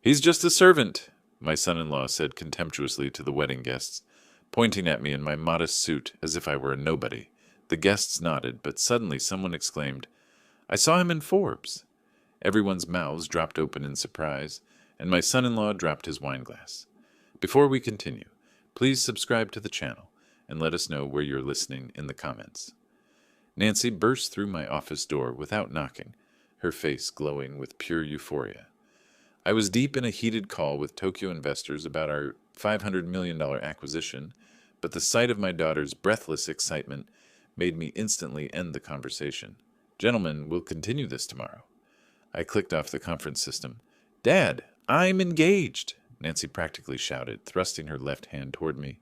"He's just a servant," my son-in-law said contemptuously to the wedding guests, pointing at me in my modest suit as if I were a nobody. The guests nodded, but suddenly someone exclaimed, "I saw him in Forbes." Everyone's mouths dropped open in surprise, and my son-in-law dropped his wineglass. Before we continue, please subscribe to the channel and let us know where you're listening in the comments. Nancy burst through my office door without knocking, her face glowing with pure euphoria. I was deep in a heated call with Tokyo investors about our $500 million acquisition, but the sight of my daughter's breathless excitement made me instantly end the conversation. "Gentlemen, we'll continue this tomorrow." I clicked off the conference system. "Dad, I'm engaged!" Nancy practically shouted, thrusting her left hand toward me.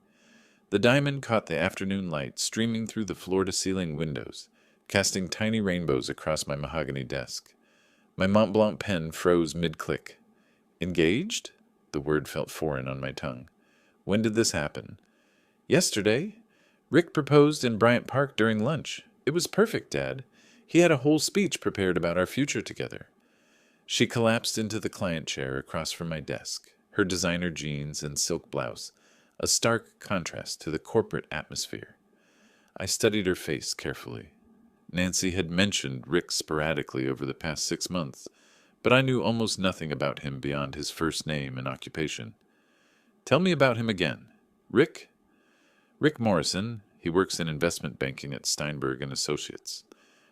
The diamond caught the afternoon light streaming through the floor-to-ceiling windows, casting tiny rainbows across my mahogany desk. My Mont Blanc pen froze mid-click. "Engaged?" The word felt foreign on my tongue. "When did this happen?" "Yesterday. Rick proposed in Bryant Park during lunch. It was perfect, Dad. He had a whole speech prepared about our future together." She collapsed into the client chair across from my desk, her designer jeans and silk blouse, a stark contrast to the corporate atmosphere. I studied her face carefully. Nancy had mentioned Rick sporadically over the past 6 months, but I knew almost nothing about him beyond his first name and occupation. "Tell me about him again. Rick?" "Rick Morrison. He works in investment banking at Steinberg and Associates."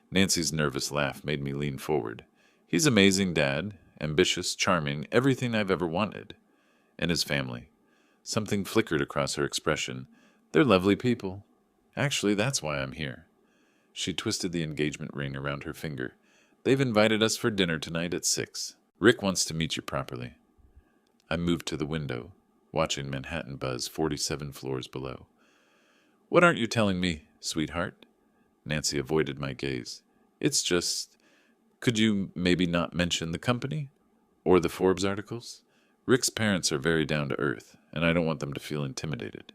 Nancy's nervous laugh made me lean forward. "He's amazing, Dad. Ambitious, charming, everything I've ever wanted." "And his family?" Something flickered across her expression. "They're lovely people. Actually, that's why I'm here." She twisted the engagement ring around her finger. "They've invited us for dinner tonight at 6. Rick wants to meet you properly." I moved to the window, watching Manhattan buzz 47 floors below. "What aren't you telling me, sweetheart?" Nancy avoided my gaze. "It's just... Could you maybe not mention the company? Or the Forbes articles? Rick's parents are very down to earth, and I don't want them to feel intimidated."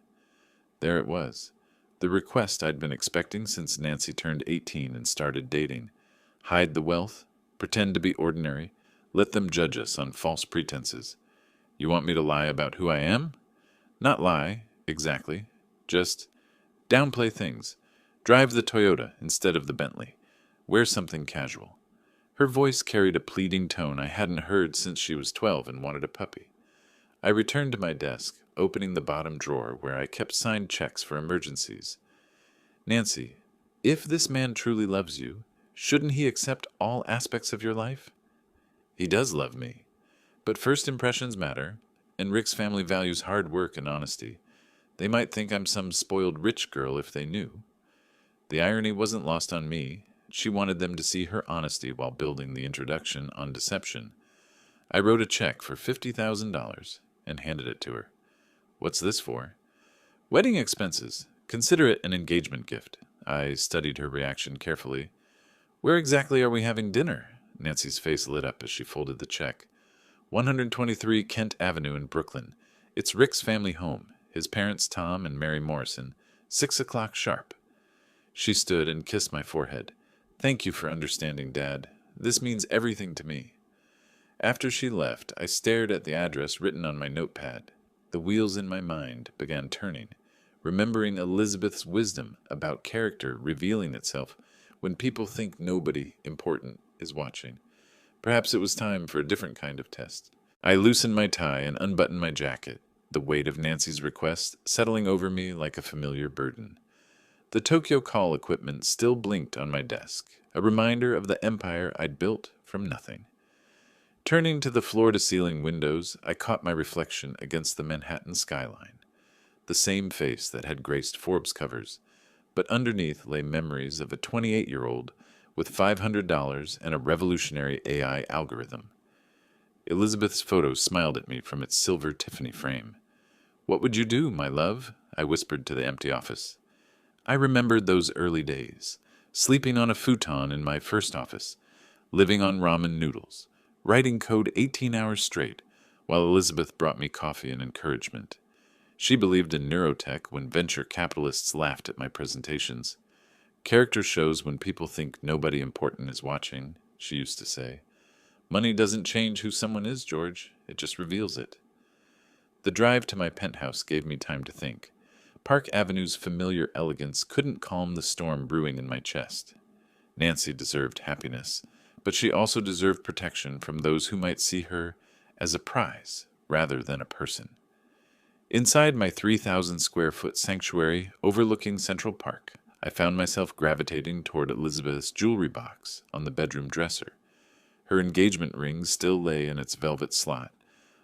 There it was. The request I'd been expecting since Nancy turned 18 and started dating. Hide the wealth, pretend to be ordinary, let them judge us on false pretenses. You want me to lie about who I am? Not lie, exactly. Just downplay things. Drive the Toyota instead of the Bentley. Wear something casual. Her voice carried a pleading tone I hadn't heard since she was 12 and wanted a puppy. I returned to my desk, opening the bottom drawer where I kept signed checks for emergencies. "Nancy, if this man truly loves you, shouldn't he accept all aspects of your life?" "He does love me. But first impressions matter, and Rick's family values hard work and honesty. They might think I'm some spoiled rich girl if they knew." The irony wasn't lost on me. She wanted them to see her honesty while building the introduction on deception. I wrote a check for $50,000 and handed it to her. "What's this for?" "Wedding expenses. Consider it an engagement gift." I studied her reaction carefully. "Where exactly are we having dinner?" Nancy's face lit up as she folded the check. 123 Kent Avenue in Brooklyn. It's Rick's family home, his parents Tom and Mary Morrison, 6 o'clock sharp. She stood and kissed my forehead. "Thank you for understanding, Dad. This means everything to me." After she left, I stared at the address written on my notepad. The wheels in my mind began turning, remembering Elizabeth's wisdom about character revealing itself when people think nobody important is watching. Perhaps it was time for a different kind of test. I loosened my tie and unbuttoned my jacket, the weight of Nancy's request settling over me like a familiar burden. The Tokyo call equipment still blinked on my desk, a reminder of the empire I'd built from nothing. Turning to the floor-to-ceiling windows, I caught my reflection against the Manhattan skyline. The same face that had graced Forbes covers, but underneath lay memories of a 28-year-old with $500 and a revolutionary AI algorithm. Elizabeth's photo smiled at me from its silver Tiffany frame. "What would you do, my love?" I whispered to the empty office. I remembered those early days, sleeping on a futon in my first office, living on ramen noodles, writing code 18 hours straight, while Elizabeth brought me coffee and encouragement. She believed in neurotech when venture capitalists laughed at my presentations. "Character shows when people think nobody important is watching," she used to say. Money doesn't change who someone is, George. It just reveals it. The drive to my penthouse gave me time to think. Park Avenue's familiar elegance couldn't calm the storm brewing in my chest. Nancy deserved happiness, but she also deserved protection from those who might see her as a prize rather than a person. Inside my 3,000 square foot sanctuary overlooking Central Park, I found myself gravitating toward Elizabeth's jewelry box on the bedroom dresser. Her engagement ring still lay in its velvet slot,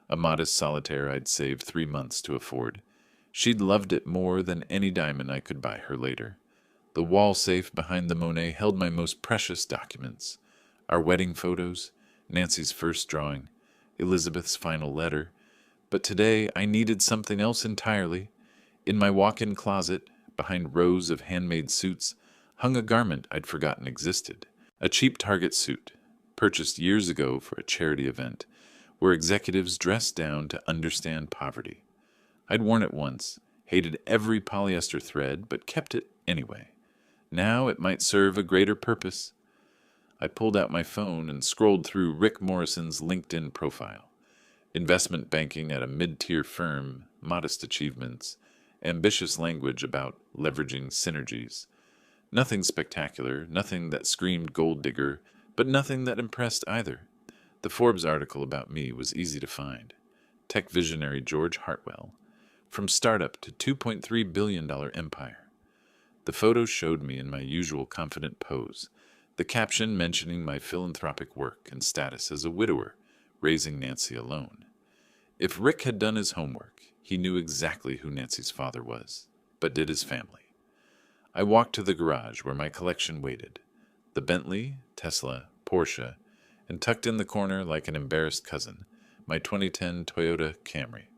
a modest solitaire I'd saved 3 months to afford. She'd loved it more than any diamond I could buy her later. The wall safe behind the Monet held my most precious documents: our wedding photos, Nancy's first drawing, Elizabeth's final letter. But today I needed something else entirely. In my walk-in closet, behind rows of handmade suits, hung a garment I'd forgotten existed. A cheap Target suit, purchased years ago for a charity event, where executives dressed down to understand poverty. I'd worn it once, hated every polyester thread, but kept it anyway. Now it might serve a greater purpose. I pulled out my phone and scrolled through Rick Morrison's LinkedIn profile. Investment banking at a mid-tier firm, modest achievements, ambitious language about leveraging synergies. Nothing spectacular, nothing that screamed gold digger, but nothing that impressed either. The Forbes article about me was easy to find. Tech visionary George Hartwell, from startup to $2.3 billion empire. The photo showed me in my usual confident pose, the caption mentioning my philanthropic work and status as a widower, raising Nancy alone. If Rick had done his homework, he knew exactly who Nancy's father was, but did his family. I walked to the garage where my collection waited. The Bentley, Tesla, Porsche, and tucked in the corner like an embarrassed cousin, my 2010 Toyota Camry.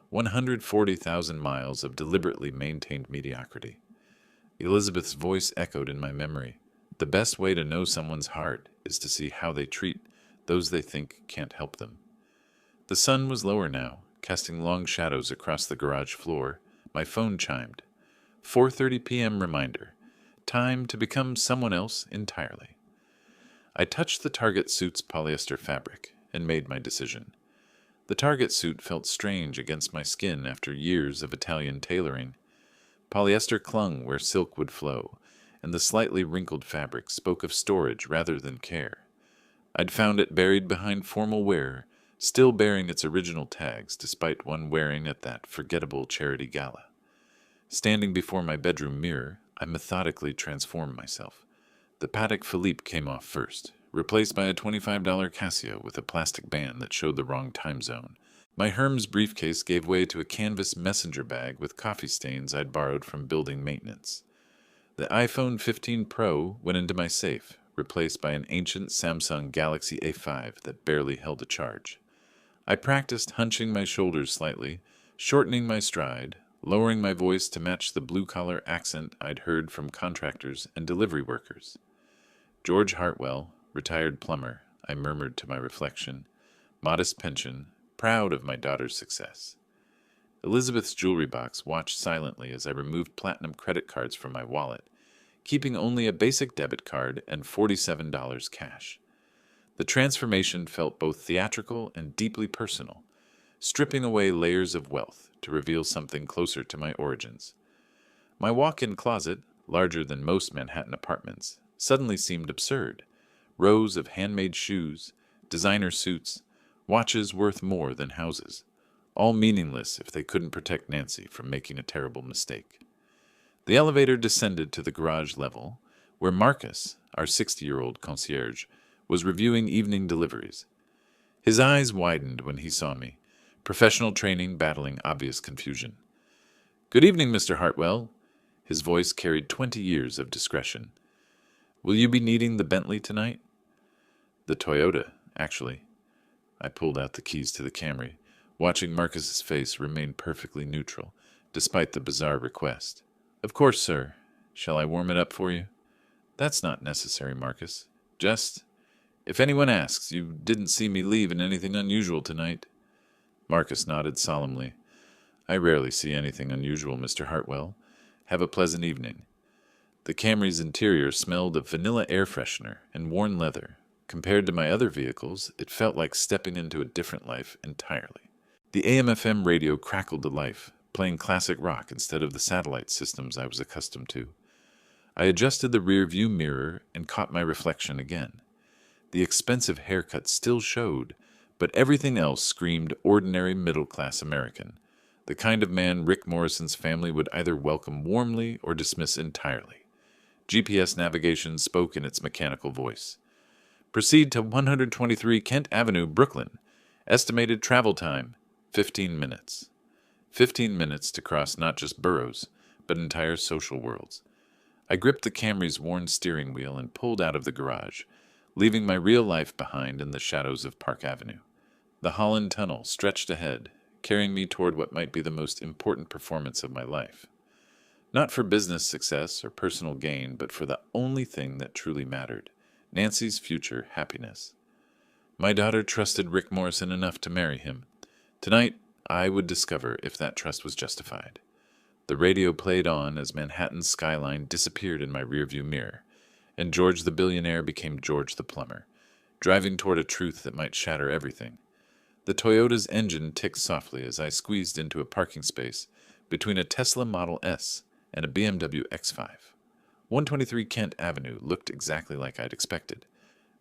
140,000 miles of deliberately maintained mediocrity. Elizabeth's voice echoed in my memory. The best way to know someone's heart is to see how they treat those they think can't help them. The sun was lower now, casting long shadows across the garage floor. My phone chimed. 4:30 p.m. reminder. Time to become someone else entirely. I touched the Target suit's polyester fabric and made my decision. The Target suit felt strange against my skin after years of Italian tailoring. Polyester clung where silk would flow, and the slightly wrinkled fabric spoke of storage rather than care. I'd found it buried behind formal wear, still bearing its original tags despite one wearing at that forgettable charity gala. Standing before my bedroom mirror, I methodically transformed myself. The Patek Philippe came off first, replaced by a $25 Casio with a plastic band that showed the wrong time zone. My Hermes briefcase gave way to a canvas messenger bag with coffee stains I'd borrowed from building maintenance. The iPhone 15 Pro went into my safe, replaced by an ancient Samsung Galaxy A5 that barely held a charge. I practiced hunching my shoulders slightly, shortening my stride, lowering my voice to match the blue-collar accent I'd heard from contractors and delivery workers. George Hartwell, retired plumber, I murmured to my reflection, modest pension, proud of my daughter's success. Elizabeth's jewelry box watched silently as I removed platinum credit cards from my wallet, keeping only a basic debit card and $47 cash. The transformation felt both theatrical and deeply personal, stripping away layers of wealth to reveal something closer to my origins. My walk-in closet, larger than most Manhattan apartments, suddenly seemed absurd. Rows of handmade shoes, designer suits, watches worth more than houses, all meaningless if they couldn't protect Nancy from making a terrible mistake. The elevator descended to the garage level, where Marcus, our 60-year-old concierge, was reviewing evening deliveries. His eyes widened when he saw me, professional training battling obvious confusion. "Good evening, Mr. Hartwell." His voice carried 20 years of discretion. "Will you be needing the Bentley tonight?" "The Toyota, actually." I pulled out the keys to the Camry, watching Marcus's face remain perfectly neutral, despite the bizarre request. "Of course, sir. Shall I warm it up for you?" "That's not necessary, Marcus. Just, if anyone asks, you didn't see me leave in anything unusual tonight." Marcus nodded solemnly. "I rarely see anything unusual, Mr. Hartwell. Have a pleasant evening." The Camry's interior smelled of vanilla air freshener and worn leather, Compared to my other vehicles, it felt like stepping into a different life entirely. The AM/FM radio crackled to life, playing classic rock instead of the satellite systems I was accustomed to. I adjusted the rear view mirror and caught my reflection again. The expensive haircut still showed, but everything else screamed ordinary middle-class American, the kind of man Rick Morrison's family would either welcome warmly or dismiss entirely. GPS navigation spoke in its mechanical voice. Proceed to 123 Kent Avenue, Brooklyn. Estimated travel time, 15 minutes. 15 minutes to cross not just boroughs, but entire social worlds. I gripped the Camry's worn steering wheel and pulled out of the garage, leaving my real life behind in the shadows of Park Avenue. The Holland Tunnel stretched ahead, carrying me toward what might be the most important performance of my life. Not for business success or personal gain, but for the only thing that truly mattered, Nancy's future happiness. My daughter trusted Rick Morrison enough to marry him. Tonight, I would discover if that trust was justified. The radio played on as Manhattan's skyline disappeared in my rearview mirror, and George the billionaire became George the plumber, driving toward a truth that might shatter everything. The Toyota's engine ticked softly as I squeezed into a parking space between a Tesla Model S and a BMW X5. 123 Kent Avenue looked exactly like I'd expected,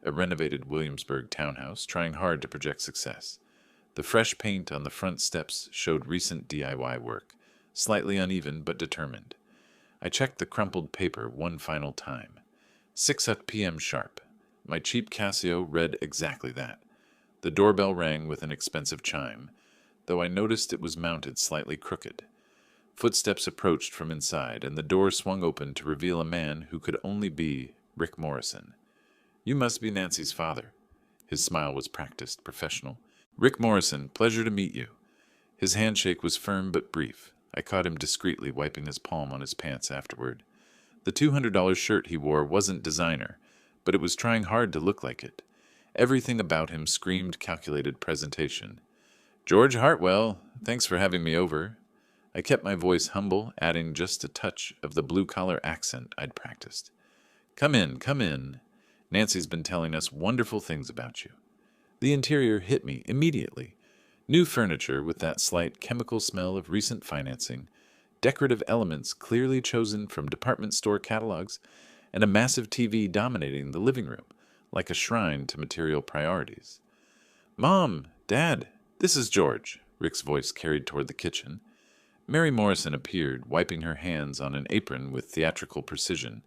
a renovated Williamsburg townhouse trying hard to project success. The fresh paint on the front steps showed recent DIY work, slightly uneven but determined. I checked the crumpled paper one final time. 6 p.m. sharp. My cheap Casio read exactly that. The doorbell rang with an expensive chime, though I noticed it was mounted slightly crooked. Footsteps approached from inside, and the door swung open to reveal a man who could only be Rick Morrison. "You must be Nancy's father." His smile was practiced, professional. "Rick Morrison, pleasure to meet you." His handshake was firm but brief. I caught him discreetly wiping his palm on his pants afterward. The $200 shirt he wore wasn't designer, but it was trying hard to look like it. Everything about him screamed calculated presentation. "George Hartwell, thanks for having me over." I kept my voice humble, adding just a touch of the blue-collar accent I'd practiced. Come in, come in. Nancy's been telling us wonderful things about you." The interior hit me immediately. New furniture with that slight chemical smell of recent financing, decorative elements clearly chosen from department store catalogs, and a massive TV dominating the living room, like a shrine to material priorities. "Mom, Dad, this is George," Rick's voice carried toward the kitchen. Mary Morrison appeared, wiping her hands on an apron with theatrical precision.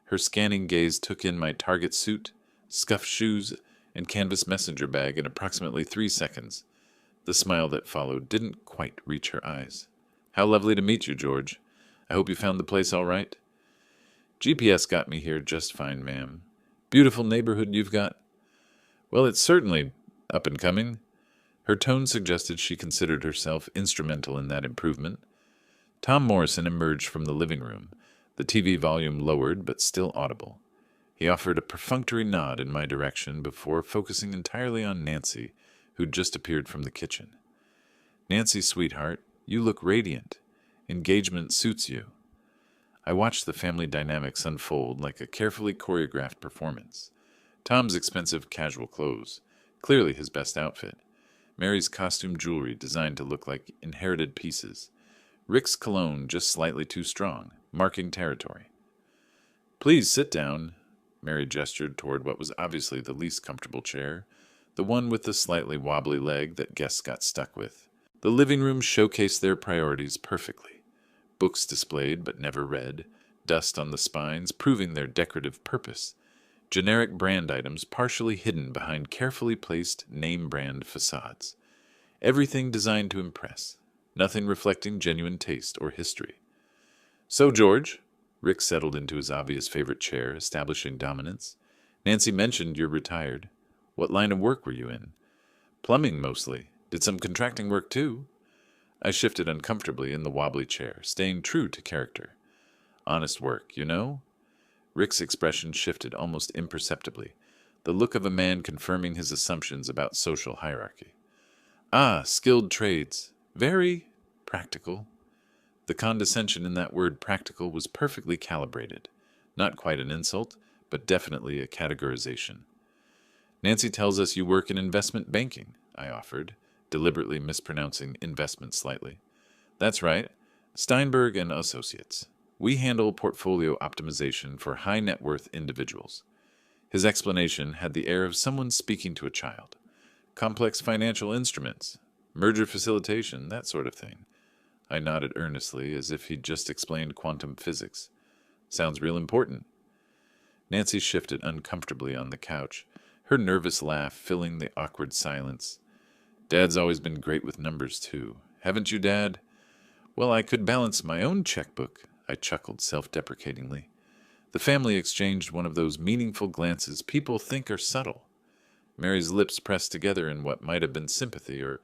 Her scanning gaze took in my Target suit, scuffed shoes, and canvas messenger bag in approximately 3 seconds. The smile that followed didn't quite reach her eyes. "How lovely to meet you, George. I hope you found the place all right." "GPS got me here just fine, ma'am." "Beautiful neighborhood you've got." "Well, it's certainly up and coming." Her tone suggested she considered herself instrumental in that improvement. Tom Morrison emerged from the living room, the TV volume lowered but still audible. He offered a perfunctory nod in my direction before focusing entirely on Nancy, who'd just appeared from the kitchen. "Nancy, sweetheart, you look radiant. Engagement suits you." I watched the family dynamics unfold like a carefully choreographed performance. Tom's expensive casual clothes, clearly his best outfit. Mary's costume jewelry designed to look like inherited pieces. Rick's cologne just slightly too strong, marking territory. "Please sit down." Mary gestured toward what was obviously the least comfortable chair, the one with the slightly wobbly leg that guests got stuck with. The living room showcased their priorities perfectly. Books displayed but never read, dust on the spines proving their decorative purpose, generic brand items partially hidden behind carefully placed name-brand facades. Everything designed to impress, nothing reflecting genuine taste or history. "So, George," Rick settled into his obvious favorite chair, establishing dominance. "Nancy mentioned you're retired. What line of work were you in?" "Plumbing, mostly. Did some contracting work, too." I shifted uncomfortably in the wobbly chair, staying true to character. "Honest work, you know?" Rick's expression shifted almost imperceptibly, the look of a man confirming his assumptions about social hierarchy. "Ah, skilled trades. Very practical." The condescension in that word practical was perfectly calibrated. Not quite an insult, but definitely a categorization. Nancy tells us you work in investment banking, I offered, deliberately mispronouncing investment slightly. That's right. Steinberg and Associates. We handle portfolio optimization for high net worth individuals. His explanation had the air of someone speaking to a child. Complex financial instruments, merger facilitation, that sort of thing. I nodded earnestly, as if he'd just explained quantum physics. Sounds real important. Nancy shifted uncomfortably on the couch, her nervous laugh filling the awkward silence. Dad's always been great with numbers, too. Haven't you, Dad? Well, I could balance my own checkbook, I chuckled self-deprecatingly. The family exchanged one of those meaningful glances people think are subtle. Mary's lips pressed together in what might have been sympathy or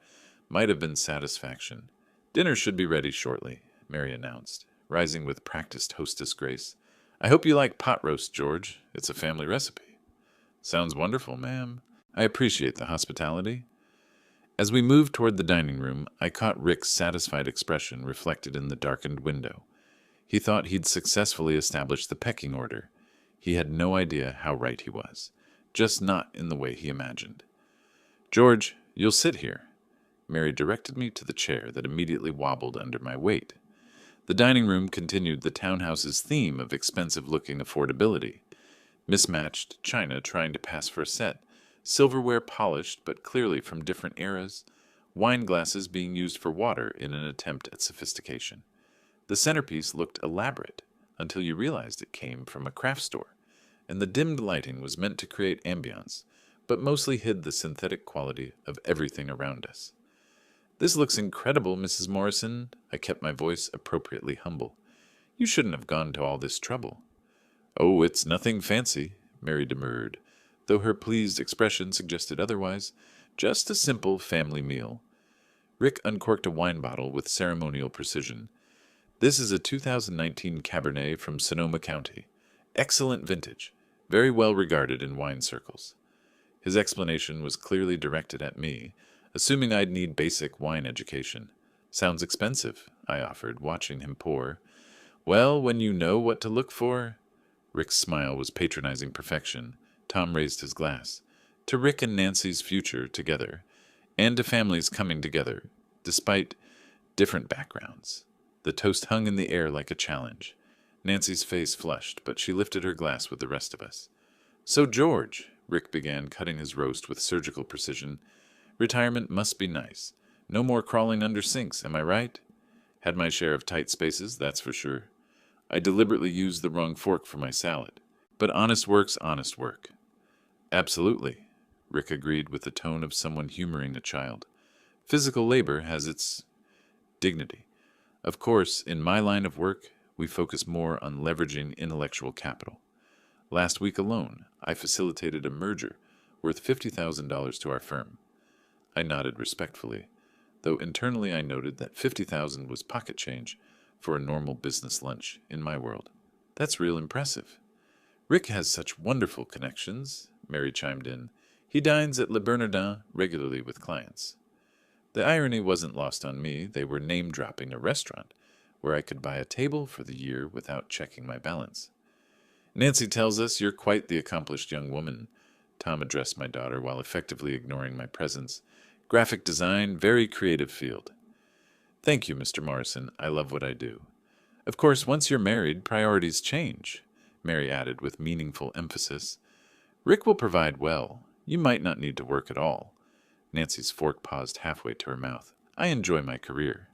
might have been satisfaction. Dinner should be ready shortly, Mary announced, rising with practiced hostess grace. I hope you like pot roast, George. It's a family recipe. Sounds wonderful, ma'am. I appreciate the hospitality. As we moved toward the dining room, I caught Rick's satisfied expression reflected in the darkened window. He thought he'd successfully established the pecking order. He had no idea how right he was, just not in the way he imagined. George, you'll sit here. Mary directed me to the chair that immediately wobbled under my weight. The dining room continued the townhouse's theme of expensive-looking affordability. Mismatched china trying to pass for a set, silverware polished but clearly from different eras, wine glasses being used for water in an attempt at sophistication. The centerpiece looked elaborate until you realized it came from a craft store, and the dimmed lighting was meant to create ambiance, but mostly hid the synthetic quality of everything around us. This looks incredible, Mrs. Morrison. I kept my voice appropriately humble. You shouldn't have gone to all this trouble. Oh, it's nothing fancy, Mary demurred, though her pleased expression suggested otherwise. Just a simple family meal. Rick uncorked a wine bottle with ceremonial precision. This is a 2019 Cabernet from Sonoma County. Excellent vintage, very well regarded in wine circles. His explanation was clearly directed at me, assuming I'd need basic wine education. Sounds expensive, I offered, watching him pour. Well, when you know what to look for. Rick's smile was patronizing perfection. Tom raised his glass. To Rick and Nancy's future together, and to families coming together, despite different backgrounds. The toast hung in the air like a challenge. Nancy's face flushed, but she lifted her glass with the rest of us. So, George, Rick began, cutting his roast with surgical precision, retirement must be nice. No more crawling under sinks, am I right? Had my share of tight spaces, that's for sure. I deliberately used the wrong fork for my salad. But honest work's honest work. Absolutely, Rick agreed with the tone of someone humoring a child. Physical labor has its dignity. Of course, in my line of work, we focus more on leveraging intellectual capital. Last week alone, I facilitated a merger worth $50,000 to our firm. I nodded respectfully, though internally I noted that $50,000 was pocket change for a normal business lunch in my world. That's real impressive. Rick has such wonderful connections, Mary chimed in. He dines at Le Bernardin regularly with clients. The irony wasn't lost on me. They were name-dropping a restaurant where I could buy a table for the year without checking my balance. Nancy tells us you're quite the accomplished young woman, Tom addressed my daughter while effectively ignoring my presence. Graphic design, very creative field. Thank you, Mr. Morrison. I love what I do. Of course, once you're married, priorities change, Mary added with meaningful emphasis. Rick will provide well. You might not need to work at all. Nancy's fork paused halfway to her mouth. I enjoy my career.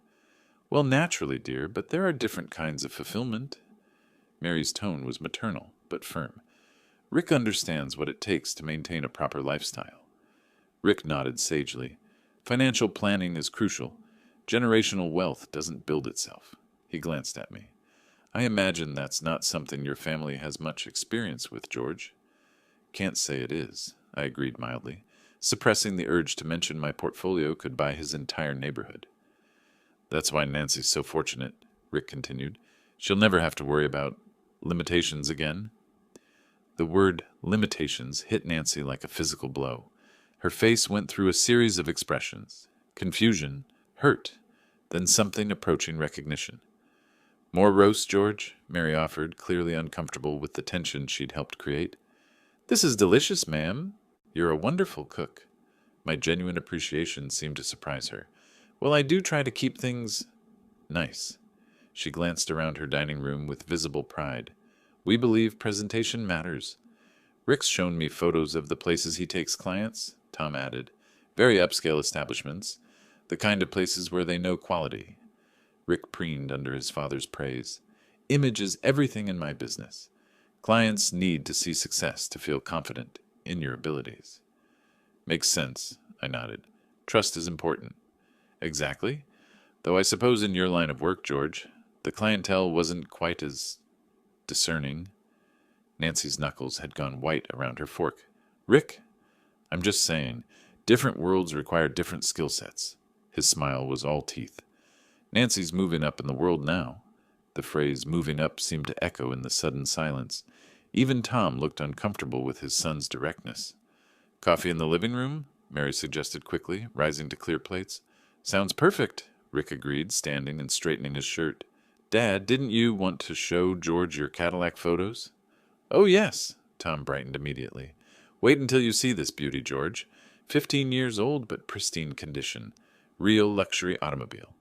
Well, naturally, dear, but there are different kinds of fulfillment. Mary's tone was maternal, but firm. Rick understands what it takes to maintain a proper lifestyle. Rick nodded sagely. Financial planning is crucial. Generational wealth doesn't build itself. He glanced at me. I imagine that's not something your family has much experience with, George. Can't say it is, I agreed mildly, suppressing the urge to mention my portfolio could buy his entire neighborhood. That's why Nancy's so fortunate, Rick continued. She'll never have to worry about limitations again. The word limitations hit Nancy like a physical blow. Her face went through a series of expressions. Confusion, hurt, then something approaching recognition. More roast, George? Mary offered, clearly uncomfortable with the tension she'd helped create. This is delicious, ma'am. You're a wonderful cook. My genuine appreciation seemed to surprise her. Well, I do try to keep things nice. She glanced around her dining room with visible pride. We believe presentation matters. Rick's shown me photos of the places he takes clients, Tom added. Very upscale establishments. The kind of places where they know quality. Rick preened under his father's praise. Image is everything in my business. Clients need to see success to feel confident in your abilities. Makes sense, I nodded. Trust is important. Exactly. Though I suppose in your line of work, George, the clientele wasn't quite as discerning. Nancy's knuckles had gone white around her fork. Rick, I'm just saying, different worlds require different skill sets. His smile was all teeth. Nancy's moving up in the world now. The phrase moving up seemed to echo in the sudden silence. Even Tom looked uncomfortable with his son's directness. Coffee in the living room? Mary suggested quickly, rising to clear plates. Sounds perfect, Rick agreed, standing and straightening his shirt. Dad, didn't you want to show George your Cadillac photos? Oh, yes, Tom brightened immediately. Wait until you see this beauty, George. 15 years old, but pristine condition. Real luxury automobile.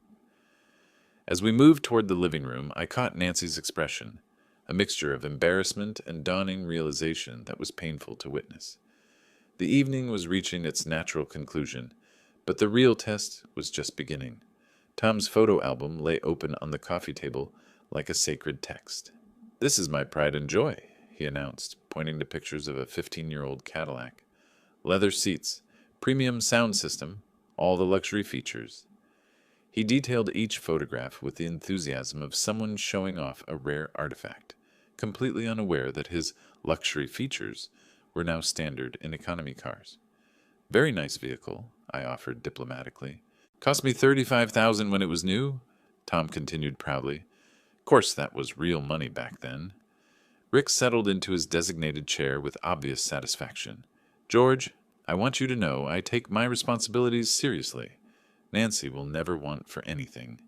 As we moved toward the living room, I caught Nancy's expression, a mixture of embarrassment and dawning realization that was painful to witness. The evening was reaching its natural conclusion, but the real test was just beginning. Tom's photo album lay open on the coffee table like a sacred text. This is my pride and joy, he announced, pointing to pictures of a 15-year-old Cadillac. Leather seats, premium sound system, all the luxury features. He detailed each photograph with the enthusiasm of someone showing off a rare artifact, completely unaware that his luxury features were now standard in economy cars. Very nice vehicle, I offered diplomatically. Cost me $35,000 when it was new, Tom continued proudly. Of course, that was real money back then. Rick settled into his designated chair with obvious satisfaction. George, I want you to know I take my responsibilities seriously. Nancy will never want for anything.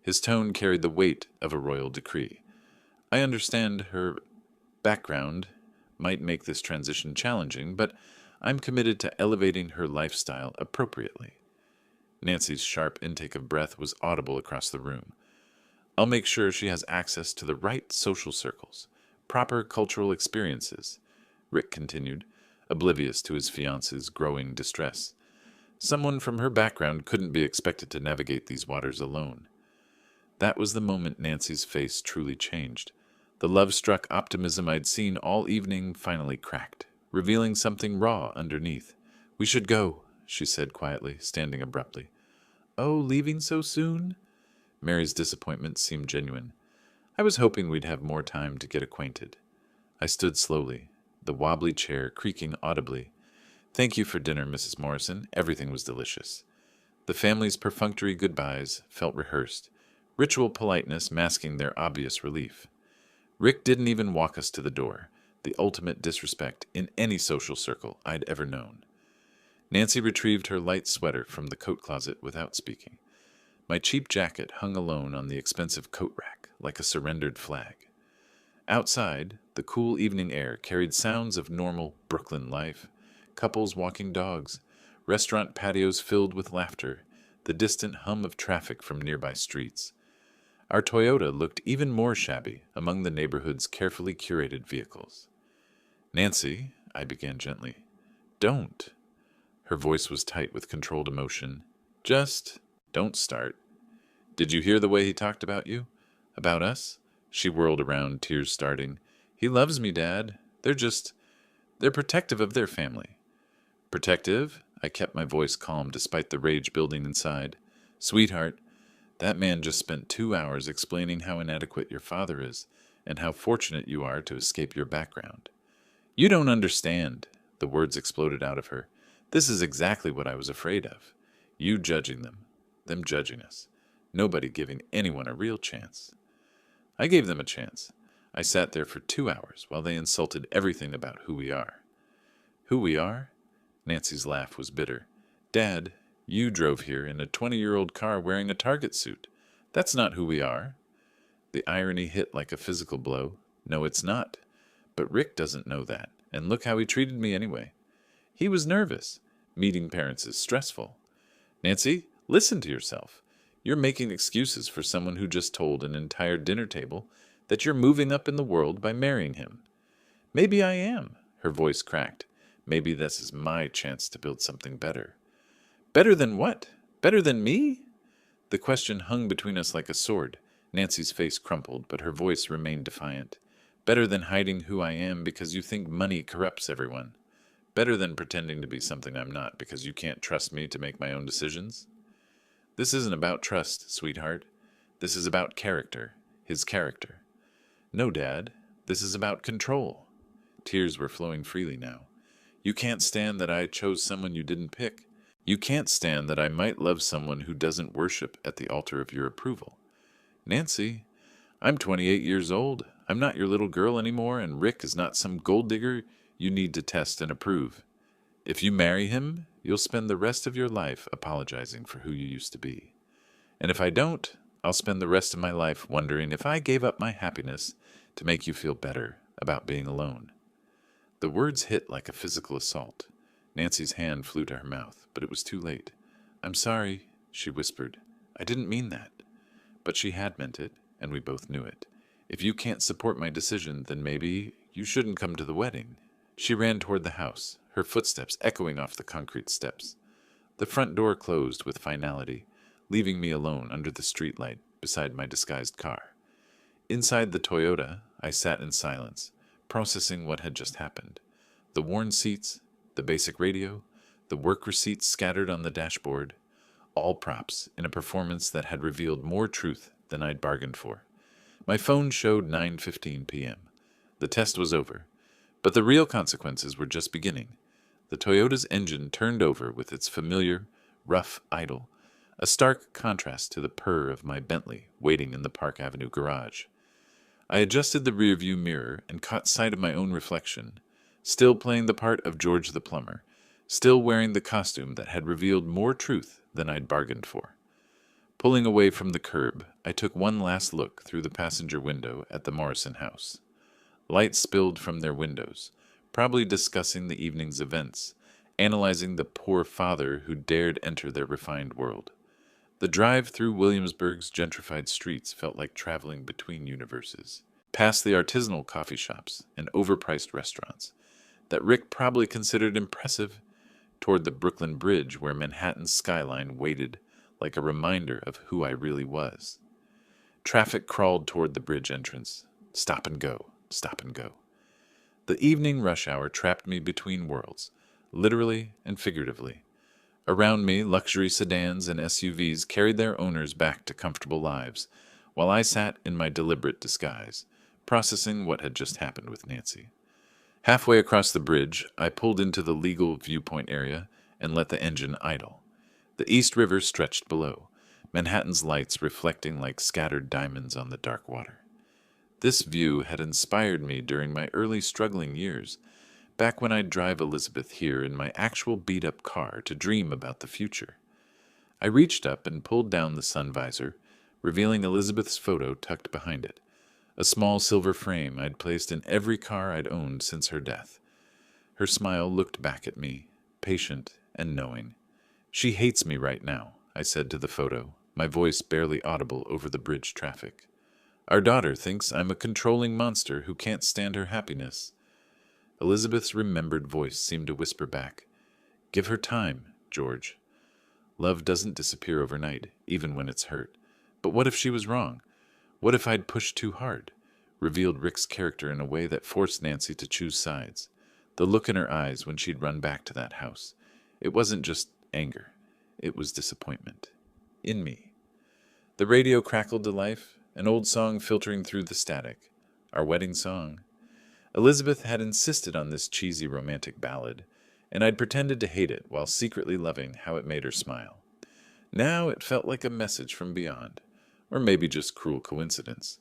His tone carried the weight of a royal decree. I understand her background might make this transition challenging, but I'm committed to elevating her lifestyle appropriately. Nancy's sharp intake of breath was audible across the room. I'll make sure she has access to the right social circles, proper cultural experiences, Rick continued, oblivious to his fiancé's growing distress. Someone from her background couldn't be expected to navigate these waters alone. That was the moment Nancy's face truly changed. The love-struck optimism I'd seen all evening finally cracked, revealing something raw underneath. We should go, she said quietly, standing abruptly. Oh, leaving so soon? Mary's disappointment seemed genuine. I was hoping we'd have more time to get acquainted. I stood slowly, the wobbly chair creaking audibly. Thank you for dinner, Mrs. Morrison. Everything was delicious. The family's perfunctory goodbyes felt rehearsed, ritual politeness masking their obvious relief. Rick didn't even walk us to the door, the ultimate disrespect in any social circle I'd ever known. Nancy retrieved her light sweater from the coat closet without speaking. My cheap jacket hung alone on the expensive coat rack, like a surrendered flag. Outside, the cool evening air carried sounds of normal Brooklyn life. Couples walking dogs, restaurant patios filled with laughter, the distant hum of traffic from nearby streets. Our Toyota looked even more shabby among the neighborhood's carefully curated vehicles. Nancy, I began gently. Don't. Her voice was tight with controlled emotion. Just don't start. Did you hear the way he talked about you? About us? She whirled around, tears starting. He loves me, Dad. They're protective of their family. Protective? I kept my voice calm despite the rage building inside. Sweetheart, that man just spent 2 hours explaining how inadequate your father is and how fortunate you are to escape your background. You don't understand, the words exploded out of her. This is exactly what I was afraid of. You judging them judging us. Nobody giving anyone a real chance. I gave them a chance. I sat there for 2 hours while they insulted everything about who we are. Who we are? Nancy's laugh was bitter. Dad, you drove here in a 20-year-old car wearing a Target suit. That's not who we are. The irony hit like a physical blow. No, it's not. But Rick doesn't know that, and look how he treated me anyway. He was nervous. Meeting parents is stressful. Nancy, listen to yourself. You're making excuses for someone who just told an entire dinner table that you're moving up in the world by marrying him. Maybe I am, her voice cracked. Maybe this is my chance to build something better. Better than what? Better than me? The question hung between us like a sword. Nancy's face crumpled, but her voice remained defiant. Better than hiding who I am because you think money corrupts everyone. Better than pretending to be something I'm not because you can't trust me to make my own decisions. This isn't about trust, sweetheart. This is about character. His character. No, Dad. This is about control. Tears were flowing freely now. You can't stand that I chose someone you didn't pick. You can't stand that I might love someone who doesn't worship at the altar of your approval. Nancy, I'm 28 years old. I'm not your little girl anymore, and Rick is not some gold digger you need to test and approve. If you marry him, you'll spend the rest of your life apologizing for who you used to be. And if I don't, I'll spend the rest of my life wondering if I gave up my happiness to make you feel better about being alone. The words hit like a physical assault. Nancy's hand flew to her mouth, but it was too late. I'm sorry, she whispered. I didn't mean that. But she had meant it, and we both knew it. If you can't support my decision, then maybe you shouldn't come to the wedding. She ran toward the house, her footsteps echoing off the concrete steps. The front door closed with finality, leaving me alone under the streetlight beside my disguised car. Inside the Toyota, I sat in silence, processing what had just happened. The worn seats, the basic radio, the work receipts scattered on the dashboard, all props in a performance that had revealed more truth than I'd bargained for. My phone showed 9:15 p.m. The test was over, but the real consequences were just beginning. The Toyota's engine turned over with its familiar, rough idle, a stark contrast to the purr of my Bentley waiting in the Park Avenue garage. I adjusted the rearview mirror and caught sight of my own reflection, still playing the part of George the plumber, still wearing the costume that had revealed more truth than I'd bargained for. Pulling away from the curb, I took one last look through the passenger window at the Morrison house. Light spilled from their windows, probably discussing the evening's events, analyzing the poor father who dared enter their refined world. The drive through Williamsburg's gentrified streets felt like traveling between universes, past the artisanal coffee shops and overpriced restaurants that Rick probably considered impressive, toward the Brooklyn Bridge where Manhattan's skyline waited like a reminder of who I really was. Traffic crawled toward the bridge entrance. Stop and go, stop and go. The evening rush hour trapped me between worlds, literally and figuratively. Around me, luxury sedans and SUVs carried their owners back to comfortable lives, while I sat in my deliberate disguise, processing what had just happened with Nancy. Halfway across the bridge, I pulled into the legal viewpoint area and let the engine idle. The East River stretched below, Manhattan's lights reflecting like scattered diamonds on the dark water. This view had inspired me during my early struggling years, back when I'd drive Elizabeth here in my actual beat-up car to dream about the future. I reached up and pulled down the sun visor, revealing Elizabeth's photo tucked behind it, a small silver frame I'd placed in every car I'd owned since her death. Her smile looked back at me, patient and knowing. She hates me right now, I said to the photo, my voice barely audible over the bridge traffic. Our daughter thinks I'm a controlling monster who can't stand her happiness. Elizabeth's remembered voice seemed to whisper back, Give her time, George. Love doesn't disappear overnight, even when it's hurt. But what if she was wrong? What if I'd pushed too hard? Revealed Rick's character in a way that forced Nancy to choose sides. The look in her eyes when she'd run back to that house. It wasn't just anger. It was disappointment. In me. The radio crackled to life, an old song filtering through the static. Our wedding song. Elizabeth had insisted on this cheesy romantic ballad, and I'd pretended to hate it while secretly loving how it made her smile. Now it felt like a message from beyond, or maybe just cruel coincidence.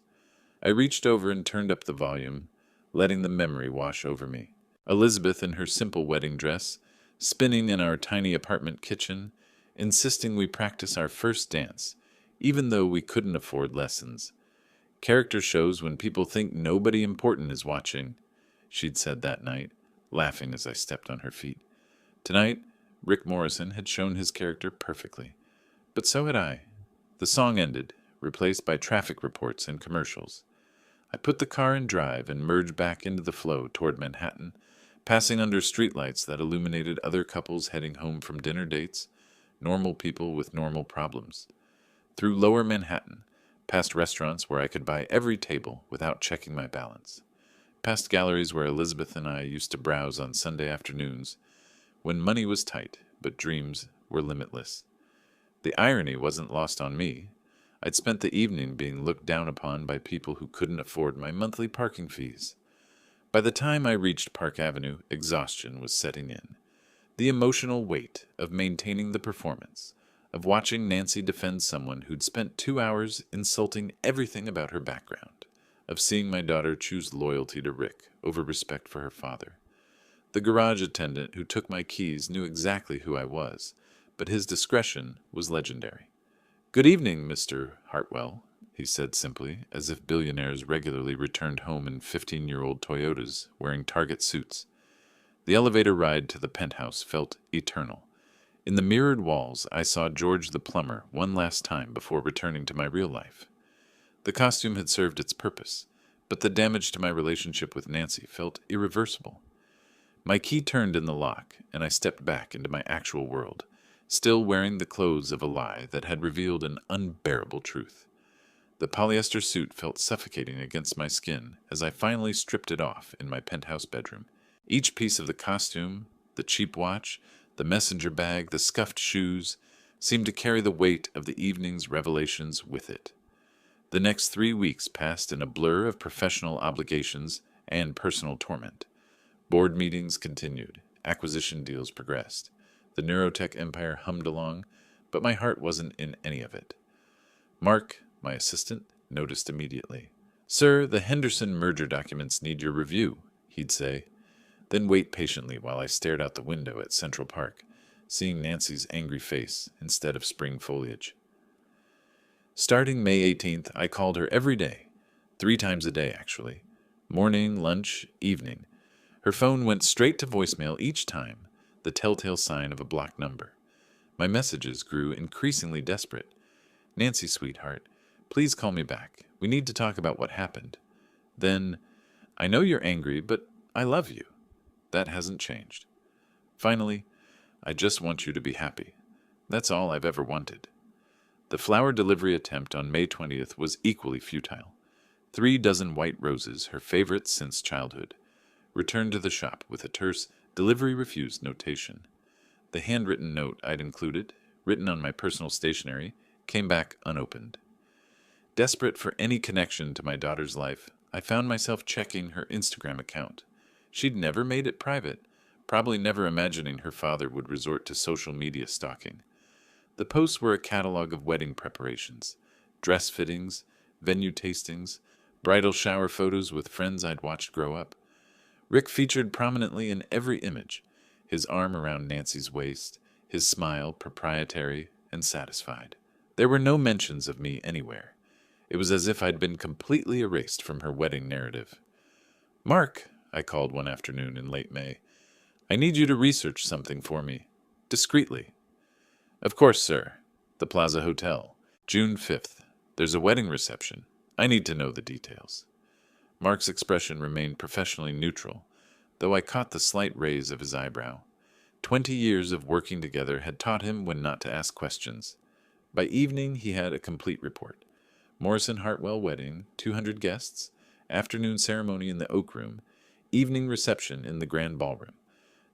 I reached over and turned up the volume, letting the memory wash over me. Elizabeth in her simple wedding dress, spinning in our tiny apartment kitchen, insisting we practice our first dance, even though we couldn't afford lessons. Character shows when people think nobody important is watching, she'd said that night, laughing as I stepped on her feet. Tonight, Rick Morrison had shown his character perfectly, but so had I. The song ended, replaced by traffic reports and commercials. I put the car in drive and merged back into the flow toward Manhattan, passing under streetlights that illuminated other couples heading home from dinner dates, normal people with normal problems. Through lower Manhattan, past restaurants where I could buy every table without checking my balance, past galleries where Elizabeth and I used to browse on Sunday afternoons, when money was tight but dreams were limitless. The irony wasn't lost on me. I'd spent the evening being looked down upon by people who couldn't afford my monthly parking fees. By the time I reached Park Avenue, exhaustion was setting in. The emotional weight of maintaining the performance, of watching Nancy defend someone who'd spent 2 hours insulting everything about her background, of seeing my daughter choose loyalty to Rick over respect for her father. The garage attendant who took my keys knew exactly who I was, but his discretion was legendary. "Good evening, Mr. Hartwell," he said simply, as if billionaires regularly returned home in 15-year-old Toyotas wearing Target suits. The elevator ride to the penthouse felt eternal. In the mirrored walls, I saw George the plumber one last time before returning to my real life. The costume had served its purpose, but the damage to my relationship with Nancy felt irreversible. My key turned in the lock, and I stepped back into my actual world, still wearing the clothes of a lie that had revealed an unbearable truth. The polyester suit felt suffocating against my skin as I finally stripped it off in my penthouse bedroom. Each piece of the costume, the cheap watch, the messenger bag, the scuffed shoes, seemed to carry the weight of the evening's revelations with it. The next 3 weeks passed in a blur of professional obligations and personal torment. Board meetings continued. Acquisition deals progressed. The neurotech empire hummed along, but my heart wasn't in any of it. Mark, my assistant, noticed immediately. "Sir, the Henderson merger documents need your review," he'd say, then wait patiently while I stared out the window at Central Park, seeing Nancy's angry face instead of spring foliage. Starting May 18th, I called her every day, 3 times a day actually, morning, lunch, evening. Her phone went straight to voicemail each time, the telltale sign of a blocked number. My messages grew increasingly desperate. "Nancy, sweetheart, please call me back. We need to talk about what happened." Then, "I know you're angry, but I love you." That hasn't changed. Finally, "I just want you to be happy. That's all I've ever wanted." The flower delivery attempt on May 20th was equally futile. 3 dozen white roses, her favorite since childhood, returned to the shop with a terse "delivery refused" notation. The handwritten note I'd included, written on my personal stationery, came back unopened. Desperate for any connection to my daughter's life, I found myself checking her Instagram account. She'd never made it private, probably never imagining her father would resort to social media stalking. The posts were a catalog of wedding preparations, dress fittings, venue tastings, bridal shower photos with friends I'd watched grow up. Rick featured prominently in every image, his arm around Nancy's waist, his smile proprietary and satisfied. There were no mentions of me anywhere. It was as if I'd been completely erased from her wedding narrative. "Mark," I called one afternoon in late May, "I need you to research something for me. Discreetly." "Of course, sir. The Plaza Hotel. June 5th. There's a wedding reception. I need to know the details." Mark's expression remained professionally neutral, though I caught the slight raise of his eyebrow. 20 years of working together had taught him when not to ask questions. By evening, he had a complete report. Morrison Hartwell wedding, 200 guests, afternoon ceremony in the Oak Room, evening reception in the Grand Ballroom.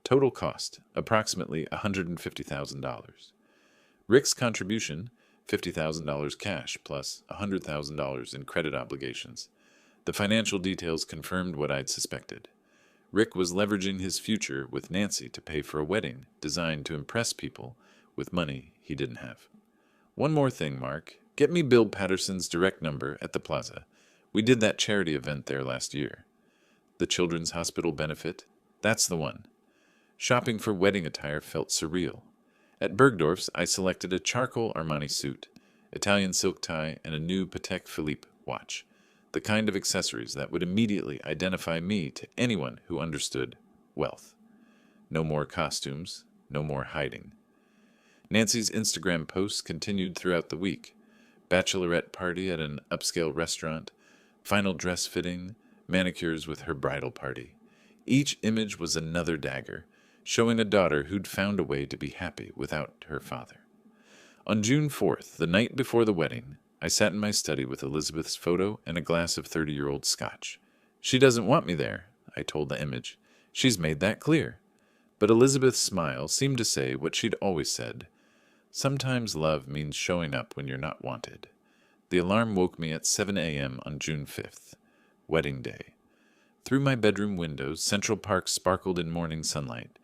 Total cost, approximately $150,000. Rick's contribution, $50,000 cash plus $100,000 in credit obligations. The financial details confirmed what I'd suspected. Rick was leveraging his future with Nancy to pay for a wedding designed to impress people with money he didn't have. "One more thing, Mark. Get me Bill Patterson's direct number at the Plaza. We did that charity event there last year." "The Children's Hospital benefit? That's the one." Shopping for wedding attire felt surreal. At Bergdorf's, I selected a charcoal Armani suit, Italian silk tie, and a new Patek Philippe watch, the kind of accessories that would immediately identify me to anyone who understood wealth. No more costumes, no more hiding. Nancy's Instagram posts continued throughout the week. Bachelorette party at an upscale restaurant, final dress fitting, manicures with her bridal party. Each image was another dagger, showing a daughter who'd found a way to be happy without her father. On June 4th, the night before the wedding, I sat in my study with Elizabeth's photo and a glass of 30-year-old scotch. She doesn't want me there, I told the image. She's made that clear. But Elizabeth's smile seemed to say what she'd always said. Sometimes love means showing up when you're not wanted. The alarm woke me at 7 a.m. on June 5th, wedding day. Through my bedroom windows, Central Park sparkled in morning sunlight,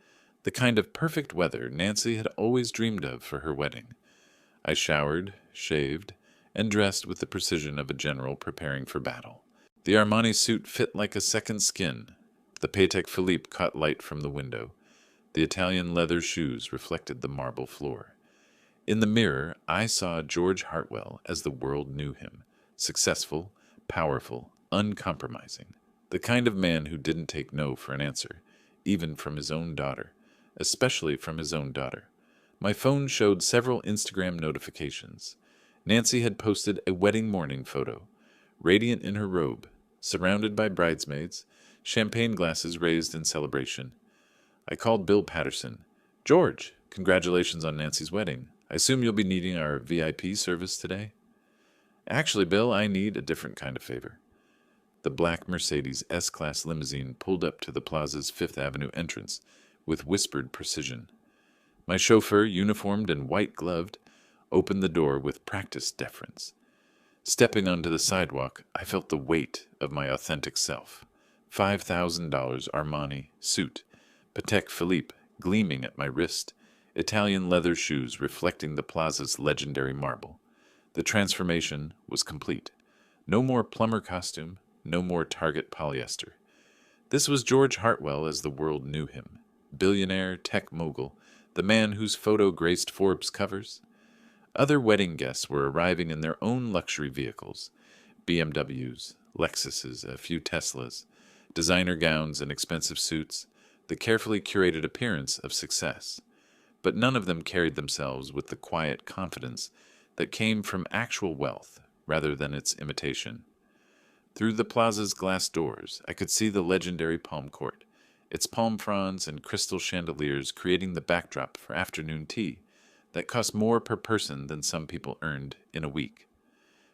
the kind of perfect weather Nancy had always dreamed of for her wedding. I showered, shaved, and dressed with the precision of a general preparing for battle. The Armani suit fit like a second skin. The Patek Philippe caught light from the window. The Italian leather shoes reflected the marble floor. In the mirror, I saw George Hartwell as the world knew him, successful, powerful, uncompromising, the kind of man who didn't take no for an answer, even from his own daughter, especially from his own daughter. My phone showed several Instagram notifications. Nancy had posted a wedding morning photo, radiant in her robe, surrounded by bridesmaids, champagne glasses raised in celebration. I called Bill Patterson. "George, congratulations on Nancy's wedding. I assume you'll be needing our VIP service today?" "Actually, Bill, I need a different kind of favor." The black Mercedes S-Class limousine pulled up to the plaza's Fifth Avenue entrance with whispered precision. My chauffeur, uniformed and white-gloved, opened the door with practiced deference. Stepping onto the sidewalk, I felt the weight of my authentic self. $5,000 Armani suit, Patek Philippe gleaming at my wrist, Italian leather shoes reflecting the plaza's legendary marble. The transformation was complete. No more plumber costume, no more Target polyester. This was George Hartwell as the world knew him. Billionaire, tech mogul, the man whose photo graced Forbes covers. Other wedding guests were arriving in their own luxury vehicles, BMWs, Lexuses, a few Teslas, designer gowns and expensive suits, the carefully curated appearance of success. But none of them carried themselves with the quiet confidence that came from actual wealth rather than its imitation. Through the plaza's glass doors, I could see the legendary palm court, its palm fronds and crystal chandeliers creating the backdrop for afternoon tea that cost more per person than some people earned in a week.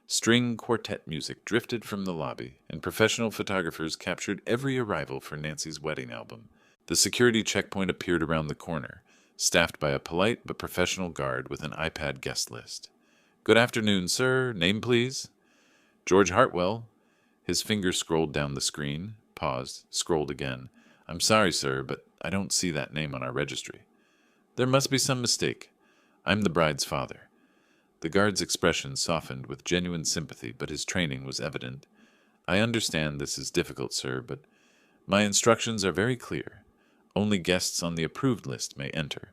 String quartet music drifted from the lobby, and professional photographers captured every arrival for Nancy's wedding album. The security checkpoint appeared around the corner, staffed by a polite but professional guard with an iPad guest list. "Good afternoon, sir. Name, please?" "George Hartwell." His finger scrolled down the screen, paused, scrolled again. "I'm sorry, sir, but I don't see that name on our registry." "There must be some mistake. I'm the bride's father." The guard's expression softened with genuine sympathy, but his training was evident. "I understand this is difficult, sir, but my instructions are very clear. Only guests on the approved list may enter."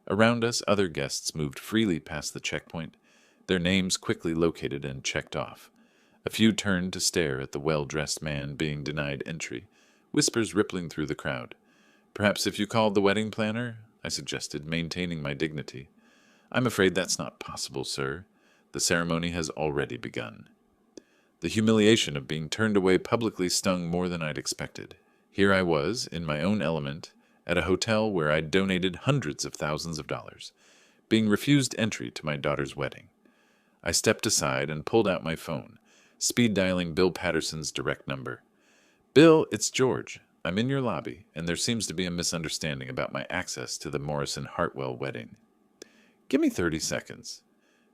Around us, other guests moved freely past the checkpoint, their names quickly located and checked off. A few turned to stare at the well-dressed man being denied entry, whispers rippling through the crowd. "Perhaps if you called the wedding planner?" I suggested, maintaining my dignity. "I'm afraid that's not possible, sir. The ceremony has already begun." The humiliation of being turned away publicly stung more than I'd expected. Here I was, in my own element, at a hotel where I'd donated hundreds of thousands of dollars, being refused entry to my daughter's wedding. I stepped aside and pulled out my phone, speed dialing Bill Patterson's direct number. "Bill, it's George. I'm in your lobby, and there seems to be a misunderstanding about my access to the Morrison-Hartwell wedding." "Give me 30 seconds."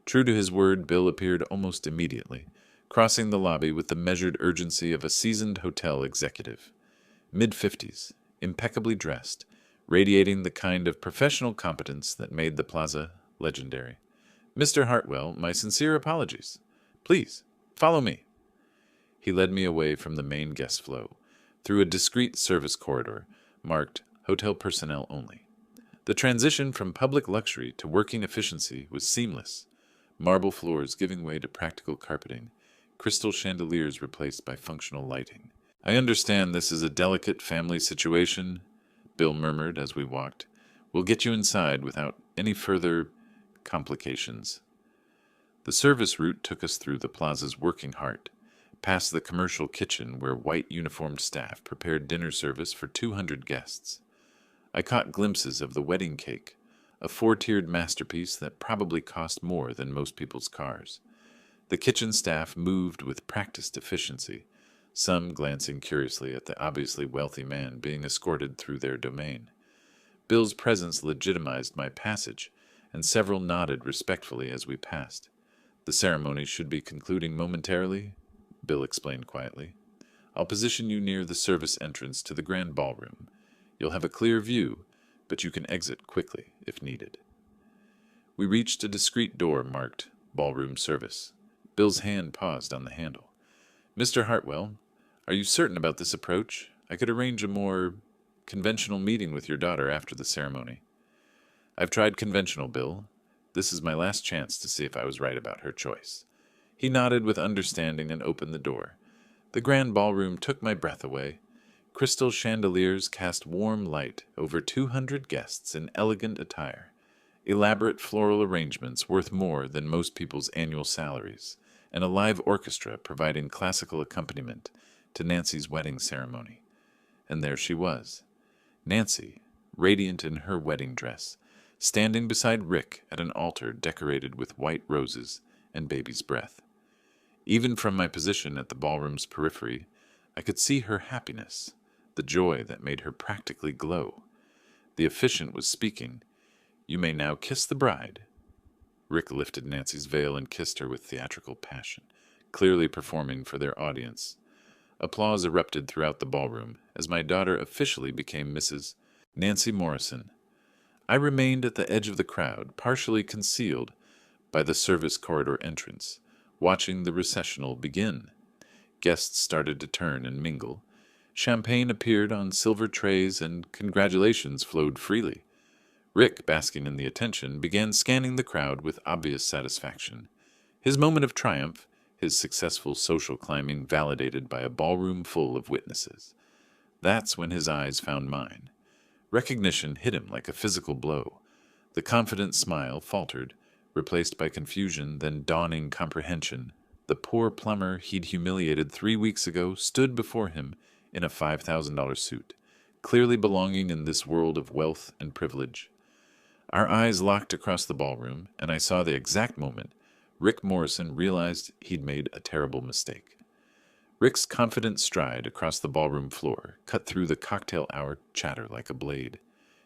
True to his word, Bill appeared almost immediately, crossing the lobby with the measured urgency of a seasoned hotel executive. Mid-50s, impeccably dressed, radiating the kind of professional competence that made the plaza legendary. "Mr. Hartwell, my sincere apologies. Please, follow me." He led me away from the main guest flow, through a discreet service corridor, marked Hotel Personnel Only. The transition from public luxury to working efficiency was seamless, marble floors giving way to practical carpeting, crystal chandeliers replaced by functional lighting. "I understand this is a delicate family situation," Bill murmured as we walked. We'll get you inside without any further complications. The service route took us through the plaza's working heart, past the commercial kitchen where white uniformed staff prepared dinner service for 200 guests. I caught glimpses of the wedding cake, a four-tiered masterpiece that probably cost more than most people's cars. The kitchen staff moved with practiced efficiency, some glancing curiously at the obviously wealthy man being escorted through their domain. Bill's presence legitimized my passage, and several nodded respectfully as we passed. The ceremony should be concluding momentarily, Bill explained quietly. I'll position you near the service entrance to the grand ballroom. You'll have a clear view, but you can exit quickly if needed. We reached a discreet door marked Ballroom Service. Bill's hand paused on the handle. Mr. Hartwell, are you certain about this approach? I could arrange a more conventional meeting with your daughter after the ceremony. I've tried conventional, Bill. This is my last chance to see if I was right about her choice. He nodded with understanding and opened the door. The grand ballroom took my breath away. Crystal chandeliers cast warm light over 200 guests in elegant attire. Elaborate floral arrangements worth more than most people's annual salaries, and a live orchestra providing classical accompaniment to Nancy's wedding ceremony. And there she was, Nancy, radiant in her wedding dress, standing beside Rick at an altar decorated with white roses and baby's breath. Even from my position at the ballroom's periphery, I could see her happiness, the joy that made her practically glow. The officiant was speaking. You may now kiss the bride. Rick lifted Nancy's veil and kissed her with theatrical passion, clearly performing for their audience. Applause erupted throughout the ballroom as my daughter officially became Mrs. Nancy Morrison. I remained at the edge of the crowd, partially concealed by the service corridor entrance, watching the recessional begin. Guests started to turn and mingle. Champagne appeared on silver trays and congratulations flowed freely. Rick, basking in the attention, began scanning the crowd with obvious satisfaction. His moment of triumph, his successful social climbing validated by a ballroom full of witnesses. That's when his eyes found mine. Recognition hit him like a physical blow. The confident smile faltered, replaced by confusion, then dawning comprehension. The poor plumber he'd humiliated 3 weeks ago stood before him in a $5,000 suit, clearly belonging in this world of wealth and privilege. Our eyes locked across the ballroom, and I saw the exact moment Rick Morrison realized he'd made a terrible mistake. Rick's confident stride across the ballroom floor cut through the cocktail hour chatter like a blade.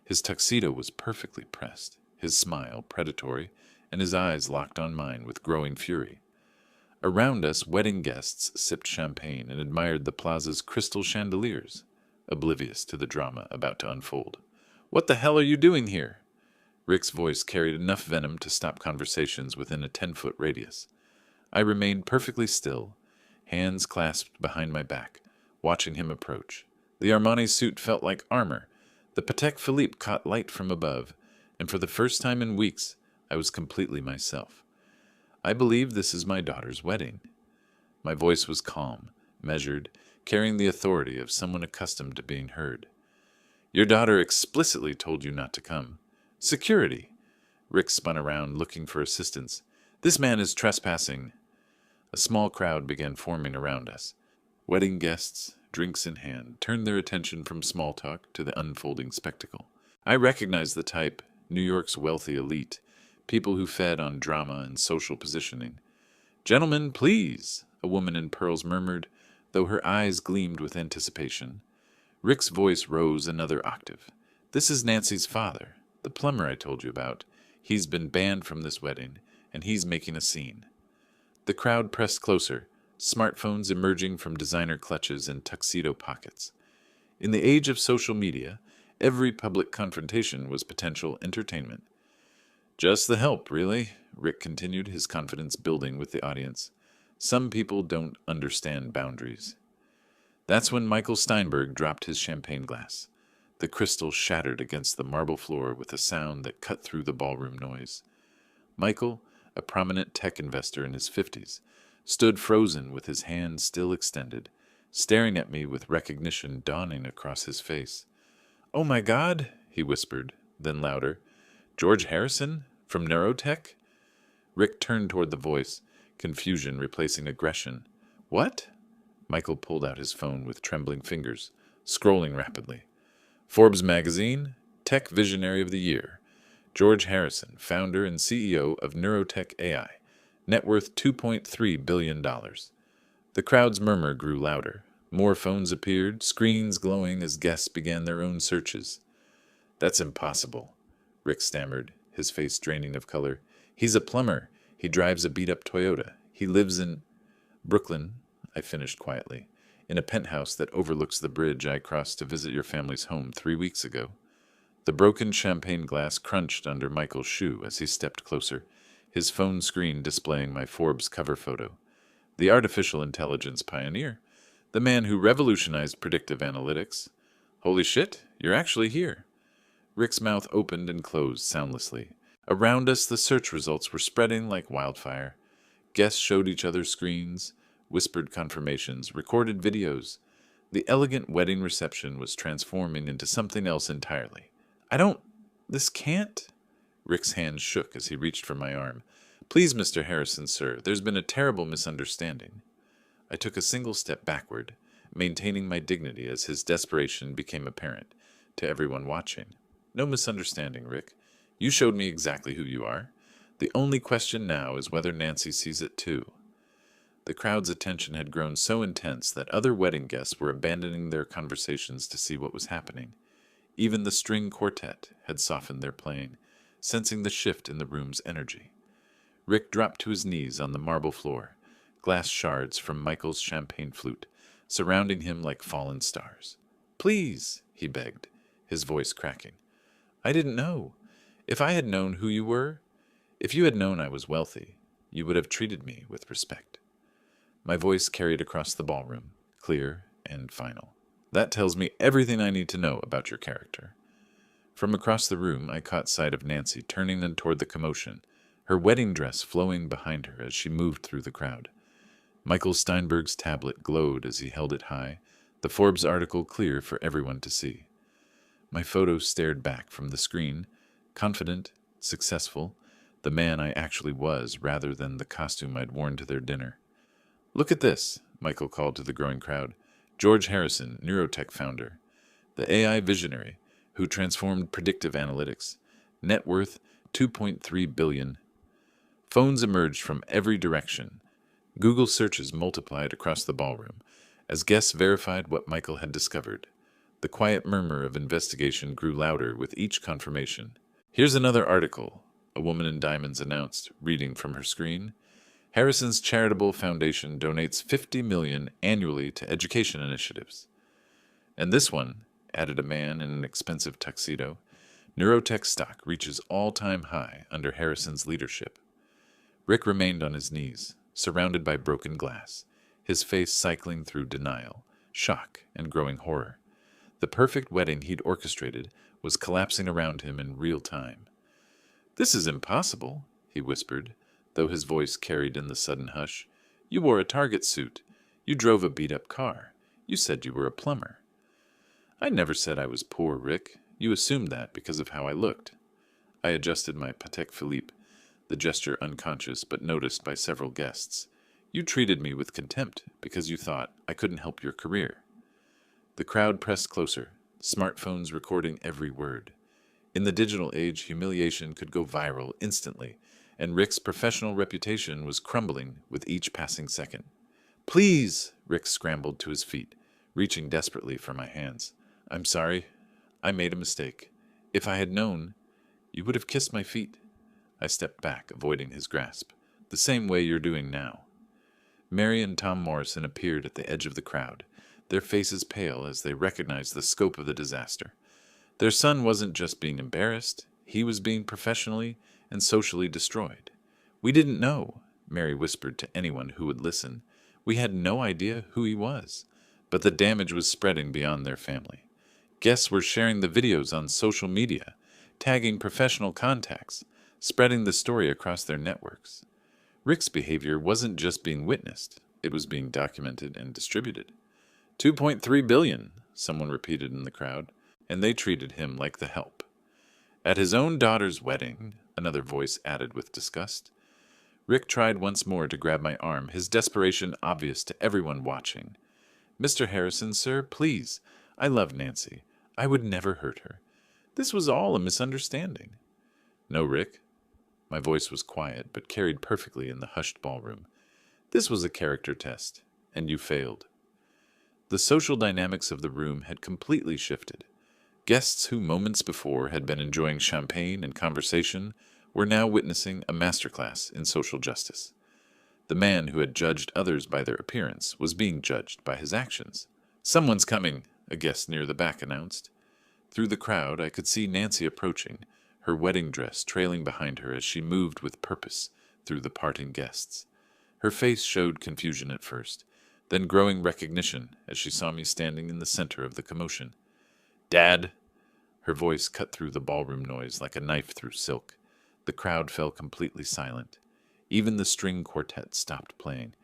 His tuxedo was perfectly pressed, his smile predatory, and his eyes locked on mine with growing fury. Around us, wedding guests sipped champagne and admired the plaza's crystal chandeliers, oblivious to the drama about to unfold. "What the hell are you doing here?" Rick's voice carried enough venom to stop conversations within a 10-foot radius. I remained perfectly still, hands clasped behind my back, watching him approach. The Armani suit felt like armor. The Patek Philippe caught light from above, and for the first time in weeks, I was completely myself. I believe this is my daughter's wedding. My voice was calm, measured, carrying the authority of someone accustomed to being heard. Your daughter explicitly told you not to come. Security! Rick spun around, looking for assistance. This man is trespassing. A small crowd began forming around us. Wedding guests, drinks in hand, turned their attention from small talk to the unfolding spectacle. I recognized the type, New York's wealthy elite, people who fed on drama and social positioning. "Gentlemen, please," a woman in pearls murmured, though her eyes gleamed with anticipation. Rick's voice rose another octave. "This is Nancy's father, the plumber I told you about. He's been banned from this wedding, and he's making a scene." The crowd pressed closer, smartphones emerging from designer clutches and tuxedo pockets. In the age of social media, every public confrontation was potential entertainment. "Just the help, really," Rick continued, his confidence building with the audience. "Some people don't understand boundaries." That's when Michael Steinberg dropped his champagne glass. The crystal shattered against the marble floor with a sound that cut through the ballroom noise. Michael, a prominent tech investor in his 50s, stood frozen with his hand still extended, staring at me with recognition dawning across his face. "Oh my God," he whispered, Then louder, George Harrison? From Neurotech? Rick turned toward the voice, confusion replacing aggression. What? Michael pulled out his phone with trembling fingers, scrolling rapidly. Forbes magazine, Tech Visionary of the Year. George Harrison, founder and CEO of Neurotech AI. Net worth $2.3 billion. The crowd's murmur grew louder. More phones appeared, screens glowing as guests began their own searches. That's impossible, Rick stammered, his face draining of color. He's a plumber. He drives a beat-up Toyota. He lives in Brooklyn, I finished quietly, in a penthouse that overlooks the bridge I crossed to visit your family's home 3 weeks ago. The broken champagne glass crunched under Michael's shoe as he stepped closer, his phone screen displaying my Forbes cover photo. The artificial intelligence pioneer, the man who revolutionized predictive analytics. Holy shit, you're actually here. Rick's mouth opened and closed soundlessly. Around us, the search results were spreading like wildfire. Guests showed each other screens, whispered confirmations, recorded videos. The elegant wedding reception was transforming into something else entirely. This can't? Rick's hand shook as he reached for my arm. Please, Mr. Harrison, sir, there's been a terrible misunderstanding. I took a single step backward, maintaining my dignity as his desperation became apparent to everyone watching. No misunderstanding, Rick. You showed me exactly who you are. The only question now is whether Nancy sees it too. The crowd's attention had grown so intense that other wedding guests were abandoning their conversations to see what was happening. Even the string quartet had softened their playing, sensing the shift in the room's energy. Rick dropped to his knees on the marble floor, glass shards from Michael's champagne flute, surrounding him like fallen stars. Please, he begged, his voice cracking. I didn't know. If I had known who you were, if you had known I was wealthy, you would have treated me with respect. My voice carried across the ballroom, clear and final. That tells me everything I need to know about your character. From across the room, I caught sight of Nancy turning in toward the commotion, her wedding dress flowing behind her as she moved through the crowd. Michael Steinberg's tablet glowed as he held it high, the Forbes article clear for everyone to see. My photo stared back from the screen, confident, successful, the man I actually was rather than the costume I'd worn to their dinner. Look at this, Michael called to the growing crowd. George Harrison, Neurotech founder, the AI visionary who transformed predictive analytics, net worth $2.3 billion. Phones emerged from every direction. Google searches multiplied across the ballroom as guests verified what Michael had discovered. The quiet murmur of investigation grew louder with each confirmation. Here's another article, a woman in diamonds announced, reading from her screen. Harrison's charitable foundation donates $50 million annually to education initiatives. And this one, added a man in an expensive tuxedo, Neurotech stock reaches all-time high under Harrison's leadership. Rick remained on his knees, surrounded by broken glass, his face cycling through denial, shock, and growing horror. The perfect wedding he'd orchestrated was collapsing around him in real time. This is impossible, he whispered, though his voice carried in the sudden hush. You wore a Target suit. You drove a beat-up car. You said you were a plumber. I never said I was poor, Rick. You assumed that because of how I looked. I adjusted my Patek Philippe, the gesture unconscious but noticed by several guests. You treated me with contempt because you thought I couldn't help your career. The crowd pressed closer, smartphones recording every word. In the digital age, humiliation could go viral instantly, and Rick's professional reputation was crumbling with each passing second. Please! Rick scrambled to his feet, reaching desperately for my hands. I'm sorry. I made a mistake. If I had known, you would have kissed my feet. I stepped back, avoiding his grasp, the same way you're doing now. Mary and Tom Morrison appeared at the edge of the crowd, their faces pale as they recognized the scope of the disaster. Their son wasn't just being embarrassed, he was being professionally and socially destroyed. We didn't know, Mary whispered to anyone who would listen. We had no idea who he was, but the damage was spreading beyond their family. Guests were sharing the videos on social media, tagging professional contacts, spreading the story across their networks. Rick's behavior wasn't just being witnessed, it was being documented and distributed. $2.3 billion, someone repeated in the crowd, and they treated him like the help. At his own daughter's wedding, another voice added with disgust. Rick tried once more to grab my arm, his desperation obvious to everyone watching. Mr. Harrison, sir, please. I love Nancy. I would never hurt her. This was all a misunderstanding. No, Rick. My voice was quiet, but carried perfectly in the hushed ballroom. This was a character test, and you failed. The social dynamics of the room had completely shifted. Guests who moments before had been enjoying champagne and conversation were now witnessing a masterclass in social justice. The man who had judged others by their appearance was being judged by his actions. "Someone's coming," a guest near the back announced. Through the crowd, I could see Nancy approaching, her wedding dress trailing behind her as she moved with purpose through the parting guests. Her face showed confusion at first, then growing recognition as she saw me standing in the center of the commotion. "Dad!" Her voice cut through the ballroom noise like a knife through silk. The crowd fell completely silent. Even the string quartet stopped playing,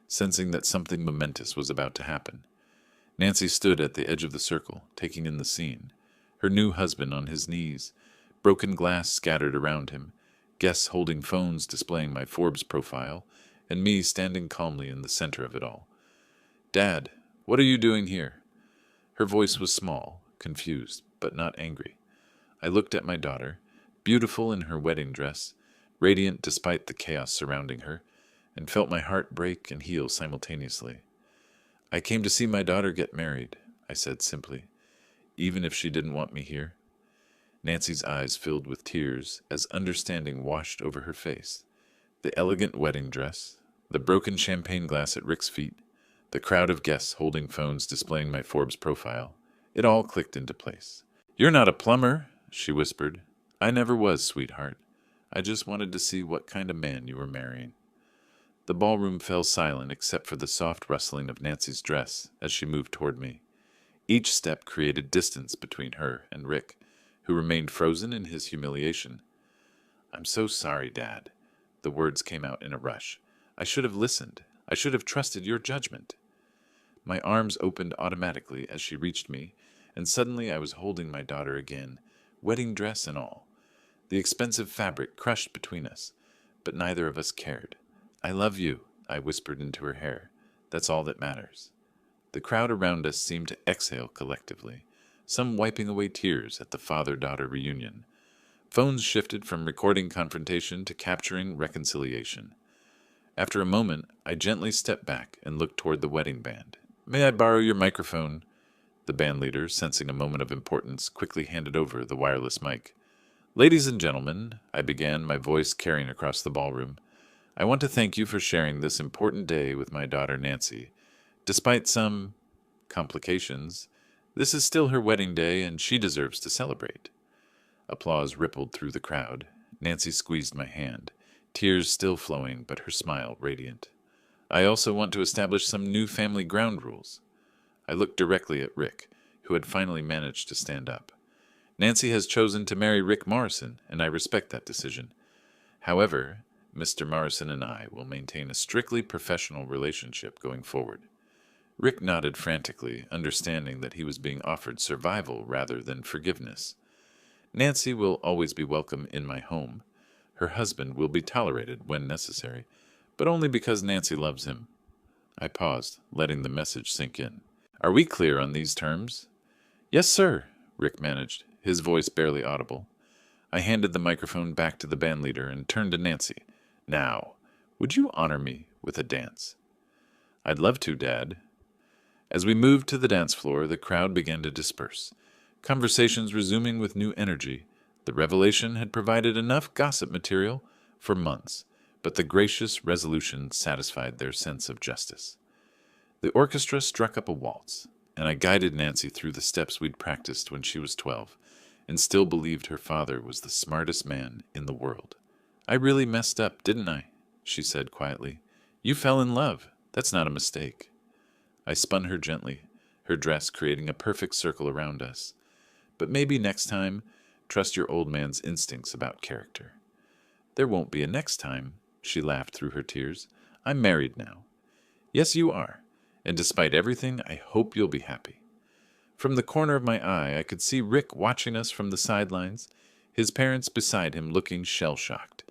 sensing that something momentous was about to happen. Nancy stood at the edge of the circle, taking in the scene. Her new husband on his knees, broken glass scattered around him, guests holding phones displaying my Forbes profile, and me standing calmly in the center of it all. "Dad, what are you doing here?" Her voice was small, confused, but not angry. I looked at my daughter, beautiful in her wedding dress, radiant despite the chaos surrounding her, and felt my heart break and heal simultaneously. "I came to see my daughter get married," I said simply, "even if she didn't want me here." Nancy's eyes filled with tears as understanding washed over her face. The elegant wedding dress, the broken champagne glass at Rick's feet, the crowd of guests holding phones displaying my Forbes profile, it all clicked into place. "You're not a plumber," she whispered. "I never was, sweetheart. I just wanted to see what kind of man you were marrying." The ballroom fell silent except for the soft rustling of Nancy's dress as she moved toward me. Each step created distance between her and Rick, who remained frozen in his humiliation. "I'm so sorry, Dad." The words came out in a rush. "I should have listened. I should have trusted your judgment." My arms opened automatically as she reached me, and suddenly I was holding my daughter again, wedding dress and all. The expensive fabric crushed between us, but neither of us cared. "I love you," I whispered into her hair. "That's all that matters." The crowd around us seemed to exhale collectively, some wiping away tears at the father-daughter reunion. Phones shifted from recording confrontation to capturing reconciliation. After a moment, I gently stepped back and looked toward the wedding band. "May I borrow your microphone?" The band leader, sensing a moment of importance, quickly handed over the wireless mic. "Ladies and gentlemen," I began, my voice carrying across the ballroom, "I want to thank you for sharing this important day with my daughter Nancy. Despite some complications, this is still her wedding day and she deserves to celebrate." Applause rippled through the crowd. Nancy squeezed my hand, tears still flowing but her smile radiant. "I also want to establish some new family ground rules." I looked directly at Rick, who had finally managed to stand up. "Nancy has chosen to marry Rick Morrison, and I respect that decision. However, Mr. Morrison and I will maintain a strictly professional relationship going forward." Rick nodded frantically, understanding that he was being offered survival rather than forgiveness. "Nancy will always be welcome in my home. Her husband will be tolerated when necessary, but only because Nancy loves him." I paused, letting the message sink in. "Are we clear on these terms?" "Yes, sir," Rick managed, his voice barely audible. I handed the microphone back to the bandleader and turned to Nancy. "Now, would you honor me with a dance?" "I'd love to, Dad." As we moved to the dance floor, the crowd began to disperse, conversations resuming with new energy. The revelation had provided enough gossip material for months, but the gracious resolution satisfied their sense of justice. The orchestra struck up a waltz, and I guided Nancy through the steps we'd practiced when she was 12, and still believed her father was the smartest man in the world. "I really messed up, didn't I?" she said quietly. "You fell in love. That's not a mistake." I spun her gently, her dress creating a perfect circle around us. "But maybe next time, trust your old man's instincts about character." "There won't be a next time," she laughed through her tears. "I'm married now." "Yes, you are. And despite everything, I hope you'll be happy." From the corner of my eye, I could see Rick watching us from the sidelines, his parents beside him looking shell-shocked.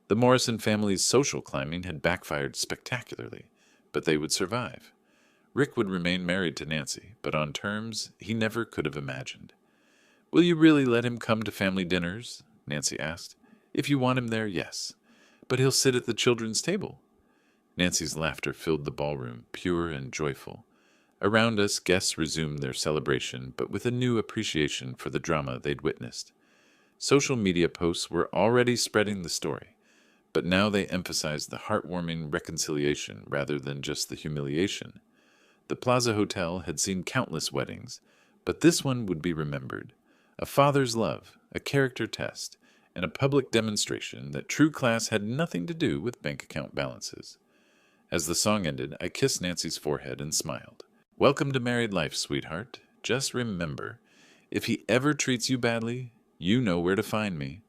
The Morrison family's social climbing had backfired spectacularly, but they would survive. Rick would remain married to Nancy, but on terms he never could have imagined. "Will you really let him come to family dinners?" Nancy asked. "If you want him there, yes. But he'll sit at the children's table." Nancy's laughter filled the ballroom, pure and joyful. Around us, guests resumed their celebration, but with a new appreciation for the drama they'd witnessed. Social media posts were already spreading the story, but now they emphasized the heartwarming reconciliation rather than just the humiliation. The Plaza Hotel had seen countless weddings, but this one would be remembered. A father's love, a character test, and a public demonstration that true class had nothing to do with bank account balances. As the song ended, I kissed Nancy's forehead and smiled. "Welcome to married life, sweetheart. Just remember, if he ever treats you badly, you know where to find me.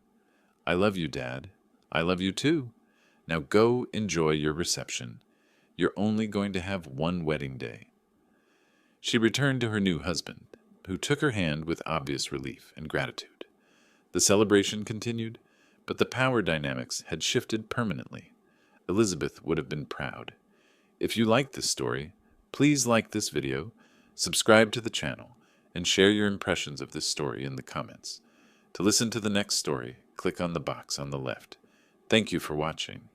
I love you, Dad. I love you too. Now go enjoy your reception. You're only going to have one wedding day." She returned to her new husband, who took her hand with obvious relief and gratitude. The celebration continued, but the power dynamics had shifted permanently. Elizabeth would have been proud. If you like this story, please like this video, subscribe to the channel, and share your impressions of this story in the comments. To listen to the next story, click on the box on the left. Thank you for watching.